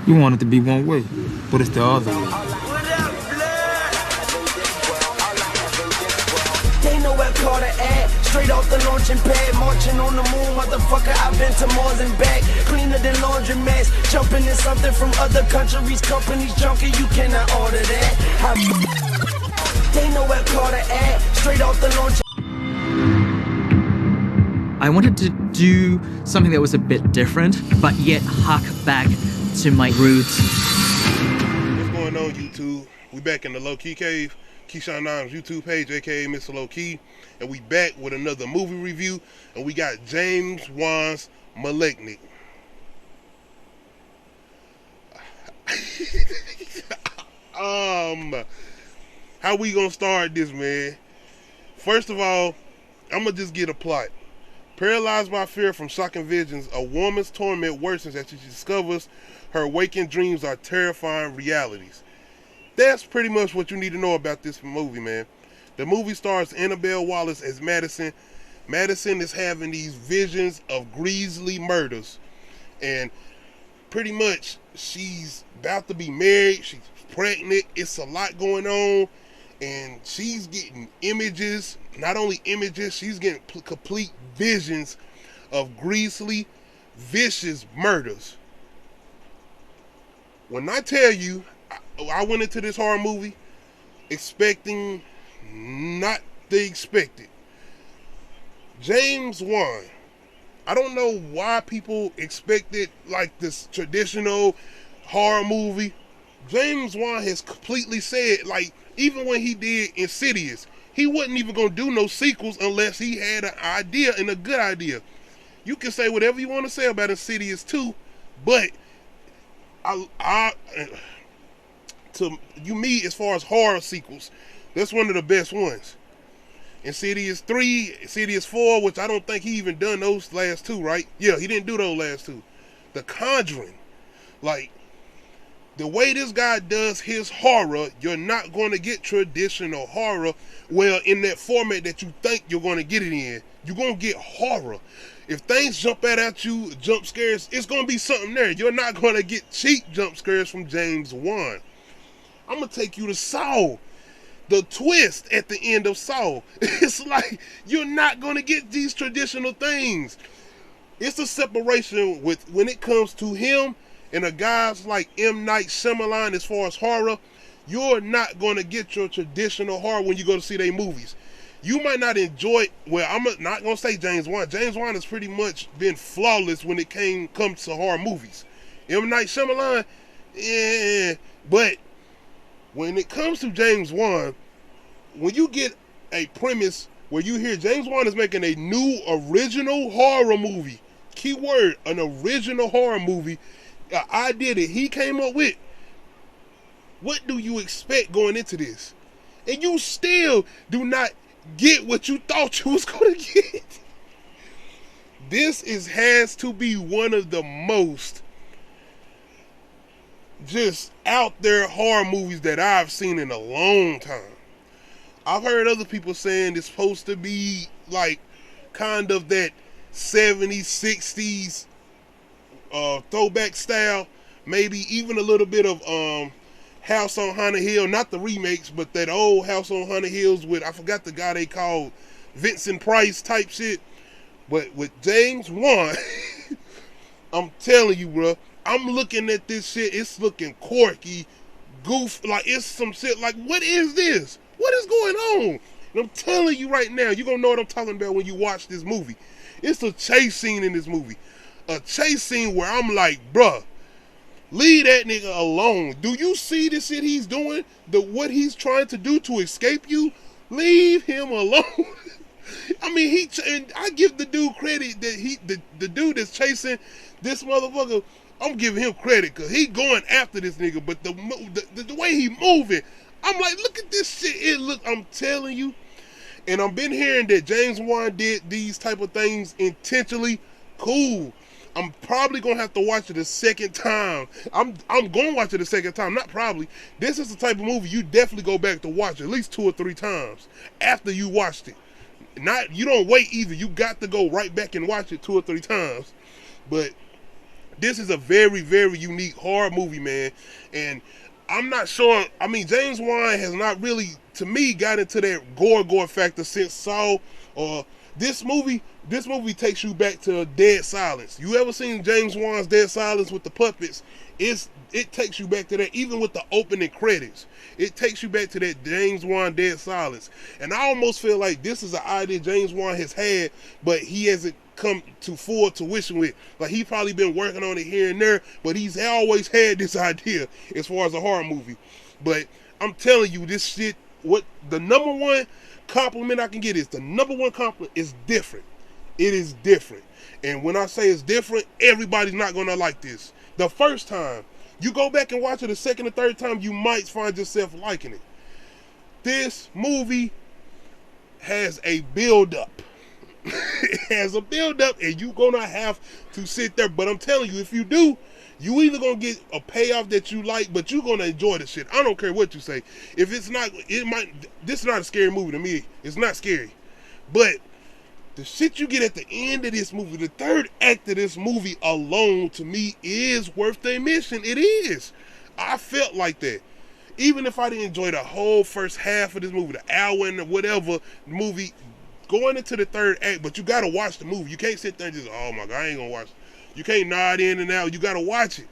You want it to be one way, but it's the other way. They know where Carter at. Straight off the launching pad, marching on the moon, motherfucker. I've been to Mars and back. Cleaner than laundromats. Jumping in something from other countries, companies junkie. You cannot order that. They know where Carter at. Straight off the launching. I wanted to do something that was a bit different, but yet hark back to my roots. What's going on, YouTube? We back in the Low Key Cave, Keyshawn Nimes YouTube page, aka Mr. Low Key, and we back with another movie review, and we got James Wan's Malignant. How we gonna start this, man? First of all, I'm gonna just get a plot. Paralyzed by fear from shocking visions, a woman's torment worsens as she discovers her waking dreams are terrifying realities. That's pretty much what you need to know about this movie, man. The movie stars Annabelle Wallace as Madison. Madison is having these visions of grisly murders. And pretty much she's about to be married. She's pregnant. It's a lot going on. And she's getting images. Not only images, she's getting complete visions of grisly, vicious murders. When I tell you, I went into this horror movie expecting not the expected. James Wan, I don't know why people expected like this traditional horror movie. James Wan has completely said, like, even when he did Insidious, he wasn't even going to do no sequels unless he had an idea, and a good idea. You can say whatever you want to say about Insidious 2, but me, as far as horror sequels, that's one of the best ones. Insidious 3, Insidious 4, which I don't think he even done those last two, right? Yeah, he didn't do those last two. The Conjuring, like, the way this guy does his horror, you're not going to get traditional horror, well, in that format that you think you're going to get it in. You're going to get horror. If things jump out at you, jump scares, it's going to be something there. You're not going to get cheap jump scares from James Wan. I'm going to take you to Saw. The twist at the end of Saw. It's like, you're not going to get these traditional things. It's a separation with when it comes to him and a guys like M. Night Shyamalan as far as horror. You're not going to get your traditional horror when you go to see their movies. You might not enjoy it. Well, I'm not going to say James Wan. James Wan has pretty much been flawless when it comes to horror movies. M. Night Shyamalan, yeah. But when it comes to James Wan, when you get a premise where you hear James Wan is making a new original horror movie, keyword, an original horror movie, an idea that he came up with, what do you expect going into this? And you still do not get what you thought you was going to get. This has to be one of the most just out there horror movies that I've seen in a long time. I've heard other people saying it's supposed to be like kind of that 70s, 60s throwback style, maybe even a little bit of House on Haunted Hill, not the remakes, but that old House on Haunted Hills with, I forgot the guy they called, Vincent Price type shit. But with James Wan, I'm telling you, bro, I'm looking at this shit, it's looking quirky, goof, like it's some shit like, what is this? What is going on? And I'm telling you right now, you're gonna know what I'm talking about when you watch this movie. It's a chase scene in this movie. A chase scene where I'm like, bruh, leave that nigga alone. Do you see the shit he's doing? What he's trying to do to escape you? Leave him alone. I mean, and I give the dude credit that the dude that's chasing this motherfucker, I'm giving him credit because he going after this nigga, but the way he moving, I'm like, look at this shit. I'm telling you. And I've been hearing that James Wan did these type of things intentionally. Cool. I'm probably gonna have to watch it a second time. I'm gonna watch it a second time, not probably. This is the type of movie you definitely go back to watch at least 2 or 3 times after you watched it. You don't wait either. You got to go right back and watch it 2 or 3 times. But This is a very, very unique horror movie, man. And I'm not sure. I mean, James Wan has not really, to me, got into that gore factor since Saw. Or this movie takes you back to Dead Silence. You ever seen James Wan's Dead Silence with the puppets? It takes you back to that, even with the opening credits. It takes you back to that James Wan Dead Silence. And I almost feel like this is an idea James Wan has had, but he hasn't come to full tuition with. Like, he's probably been working on it here and there, but he's always had this idea as far as a horror movie. But I'm telling you, this shit, what the number one compliment I can get is, the number one compliment is different. It is different. And when I say it's different, everybody's not gonna like this. The first time, you go back and watch it the second or third time, you might find yourself liking it. This movie has a build-up. It has a build-up, and you're gonna have to sit there. But I'm telling you, if you do, you either gonna get a payoff that you like, but you're gonna enjoy the shit. I don't care what you say. If it's not, this is not a scary movie to me. It's not scary. But the shit you get at the end of this movie, the third act of this movie alone, to me, is worth the admission. It is. I felt like that. Even if I didn't enjoy the whole first half of this movie, the hour and whatever movie, going into the third act, but you gotta watch the movie. You can't sit there and just, oh my God, I ain't gonna watch it. You can't nod in and out. You gotta watch it.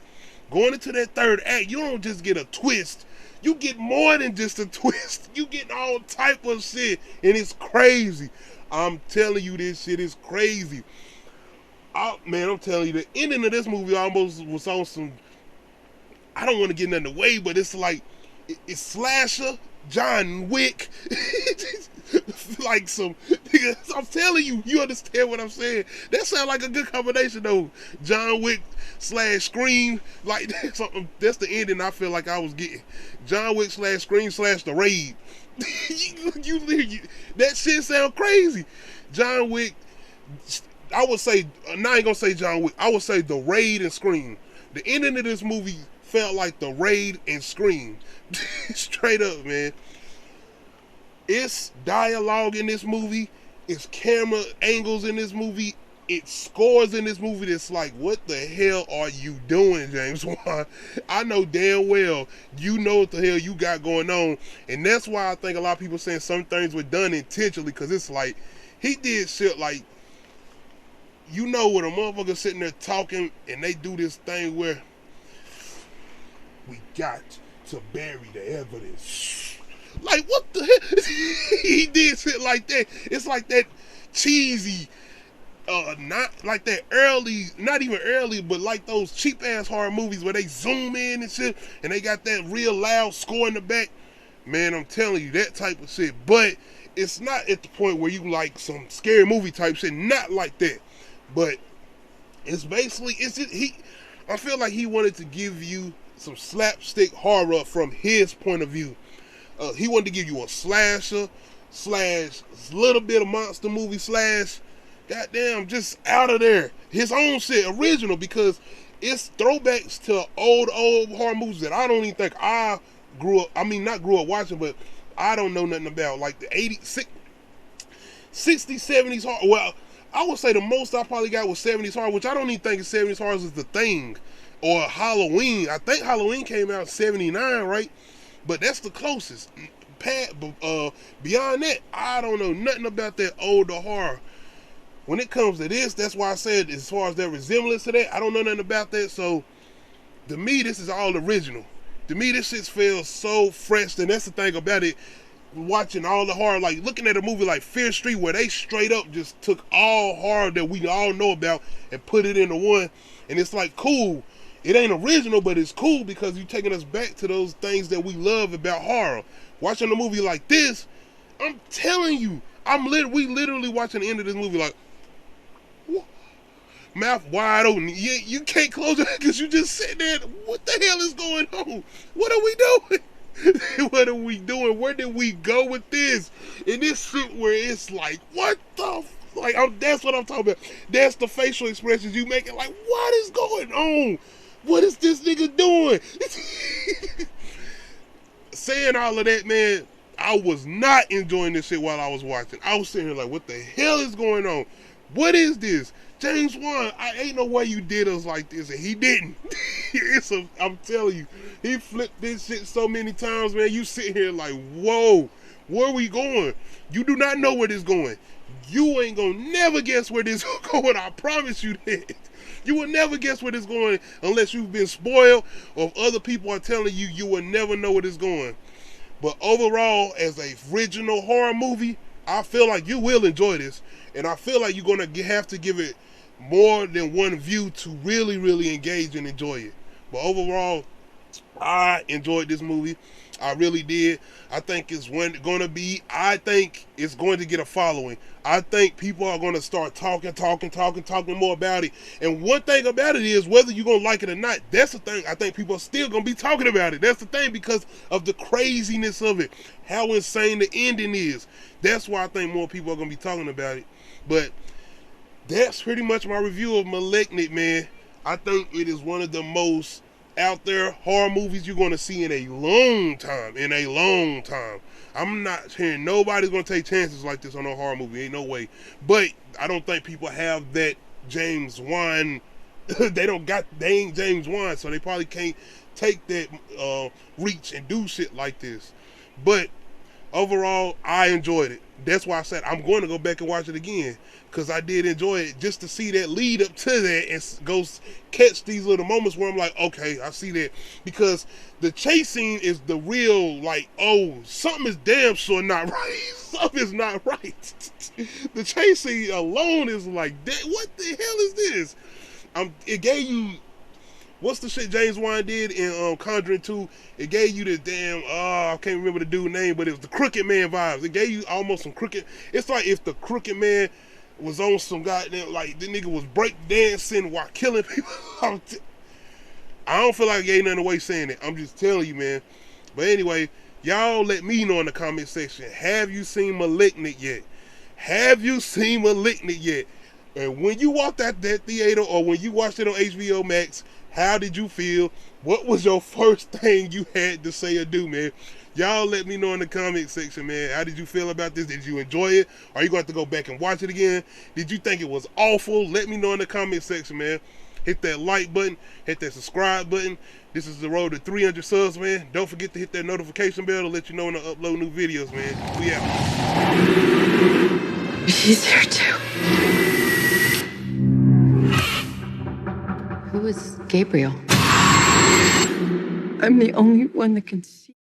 Going into that third act, you don't just get a twist. You get more than just a twist. You get all type of shit, and it's crazy. I'm telling you, this shit is crazy. Man, I'm telling you, the ending of this movie almost was on some, I don't want to get nothing away, but it's like, it's slasher, John Wick, like some, I'm telling you, you understand what I'm saying? That sounds like a good combination though. John Wick / Scream, like that's the ending I feel like I was getting. John Wick / Scream / The Raid. That shit sound crazy. John Wick, I would say, now I ain't gonna say John Wick, I would say The Raid and Scream. The ending of this movie felt like The Raid and Scream. Straight up, man. It's dialogue in this movie, it's camera angles in this movie, it's scores in this movie that's like, what the hell are you doing, James Wan? I know damn well you know what the hell you got going on, and that's why I think a lot of people saying some things were done intentionally, because it's like, he did shit like, you know, when a motherfucker sitting there talking and they do this thing where we got to bury the evidence. Like, what the hell? He did shit like that. It's like that cheesy, not like that early, not even early, but like those cheap ass horror movies where they zoom in and shit, and they got that real loud score in the back. Man, I'm telling you, that type of shit. But it's not at the point where you like some scary movie type shit. Not like that. But it's basically, I feel like he wanted to give you some slapstick horror from his point of view. He wanted to give you a slasher / little bit of monster movie / goddamn, just out of there. His own shit, original, because it's throwbacks to old horror movies that I don't even think I not grew up watching, but I don't know nothing about. Like the 80s, 60s, 70s horror. Well, I would say the most I probably got was 70s horror, which I don't even think 70s horror is The Thing or Halloween. I think Halloween came out in 79, right? But that's the closest. Beyond that, I don't know nothing about that older horror. When it comes to this, that's why I said, as far as their resemblance to that, I don't know nothing about that. So, to me, this is all original. To me, this shit feels so fresh. And that's the thing about it. Watching all the horror, like looking at a movie like Fear Street, where they straight up just took all horror that we all know about and put it into one. And it's like, cool. It ain't original, but it's cool because you're taking us back to those things that we love about horror. Watching a movie like this, I'm telling you, we literally watching the end of this movie like, mouth wide open. You can't close it because you just sitting there. What the hell is going on? What are we doing? What are we doing? Where did we go with this? And this shit where it's like, what the like? That's what I'm talking about. That's the facial expressions you making. Like, what is going on? What is this nigga doing? Saying all of that, man, I was not enjoying this shit while I was watching. I was sitting here like, what the hell is going on? What is this? James Wan, I ain't no way you did us like this, and he didn't. I'm telling you, he flipped this shit so many times, man. You sit here like, whoa, where we going? You do not know where this going. You ain't gonna never guess where this going. I promise you that. You will never guess where this going unless you've been spoiled, or if other people are telling you. You will never know where it's going. But overall, as a original horror movie, I feel like you will enjoy this, and I feel like you're gonna have to give it more than one view to really, really engage and enjoy it. But overall, I enjoyed this movie. I really did. I think it's going to get a following. I think people are going to start talking more about it. And one thing about it is, whether you're going to like it or not, that's the thing. I think people are still going to be talking about it. That's the thing, because of the craziness of it, how insane the ending is. That's why I think more people are going to be talking about it. But that's pretty much my review of Malignant, man. I think it is one of the most out there horror movies you're going to see in a long time. I'm not hearing nobody's going to take chances like this on a horror movie. Ain't no way. But I don't think people have that James Wan. They ain't James Wan, so they probably can't take that reach and do shit like this. But overall, I enjoyed it. That's why I said I'm going to go back and watch it again, because I did enjoy it, just to see that lead up to that and go catch these little moments where I'm like, okay, I see that. Because the chase scene is the real, like, oh, something is damn sure not right. Something is not right. The chase scene alone is like, what the hell is this? It gave you, what's the shit James Wan did in Conjuring 2? It gave you the damn, I can't remember the dude's name, but it was the Crooked Man vibes. It gave you almost some Crooked. It's like if the Crooked Man was on some goddamn, like, the nigga was break dancing while killing people. I don't feel like I gave nothing away saying it. I'm just telling you, man. But anyway, y'all let me know in the comment section, have you seen Malignant yet? Have you seen Malignant yet? And when you walked out that theater, or when you watched it on HBO Max, how did you feel? What was your first thing you had to say or do, man? Y'all let me know in the comment section, man. How did you feel about this? Did you enjoy it? Are you going to have to go back and watch it again? Did you think it was awful? Let me know in the comment section, man. Hit that like button. Hit that subscribe button. This is the road to 300 subs, man. Don't forget to hit that notification bell to let you know when I upload new videos, man. We out. She's here too. Who is Gabriel? I'm the only one that can see.